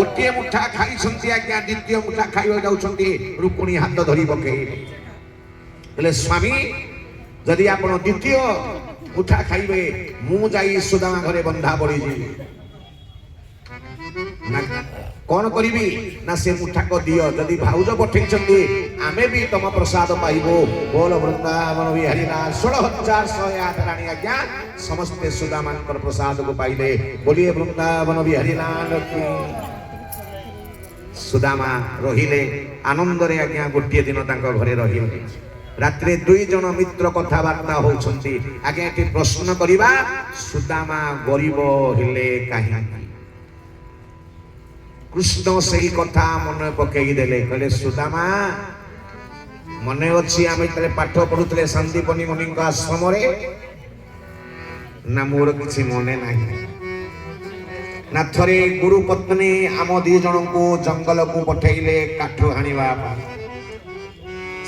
गोटे मुठा खाई आज्ञा द्वितीय मुठा खाई जाऊँगी रुक्मिणी हाथ धरी पकड़े स्वामी जदि आप द्वितीय मुठा खाइबे मु जाई सुदामा घरे बंधा पड़ी कौन करी ना से मुठा को दियो जदि भाउज पठे आमे भी तुम प्रसाद पाइबो बोल वृंदावन बिहारी ना 16,108 राणी आज्ञा समस्ते सुदामा प्रसाद को पाइले बोलिए वृंदावन बिहारी लाल की सुदामा रहिले आनंद रे आज्ञा गोटे दिन तांको घरे रहिले रात्रे 2 जन मित्र कथबार्ता होउछंती आज्ञा एटी प्रश्न करिबा सुदामा गरीबहिले काहे कृष्ण से ही कथा मन पकई देले कहले सुदामा मने अछि आमे तले पाठ पढुतले शांतिपनी मुनि आश्रम रे ना मोर किछि मने नाही ना थरे गुरु पत्नी आम 2 जन को जंगल को पठेइले काठ हानिबा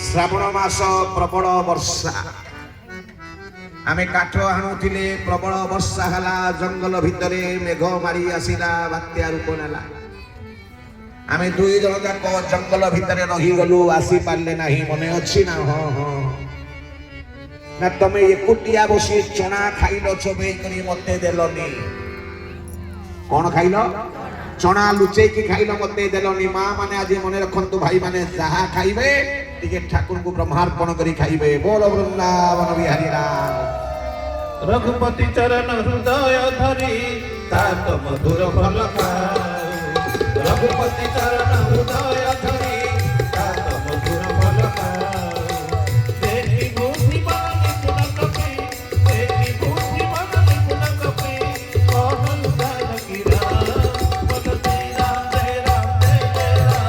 श्रावण मास प्रबल वर्षा आमे काठ हाणुथिले प्रबल वर्षा हला जंगल भितरे मेघ मारी आसिला बात्या रूप नेला आमे 2 जन जाक जंगल भितरे रही गलु आसी पारले नाही मने अछि ना हां हां ना तमे एकुटिया बसी चना खाइलो छबे करी मते देलनी कोन खाइलो चना लुचै की खाइलो मते देलनी मां माने आज मने रखंतु भाई माने जहा खाइबे टिके ठाकुर को ब्रह्मार्पण करी खाइबे बोल वृंदावन बिहारी राम रघुपति चरण हृदय धरी तात मधुर फल रघुपति चरण हृदय धरी तात मधुर फल देखी बुद्धि बानी गुण कपि देखी बुद्धि बानी गुण कपि कहल जानकी राम बोल श्री राम जय राम जय राम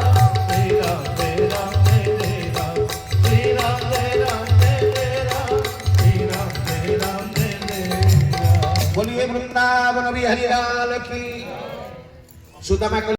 श्री राम जय राम जय राम श्री राम जय राम जय राम श्री राम जय राम श्री राम जय राम बोलिए वृंदावन बिहारी लाल की सुदामा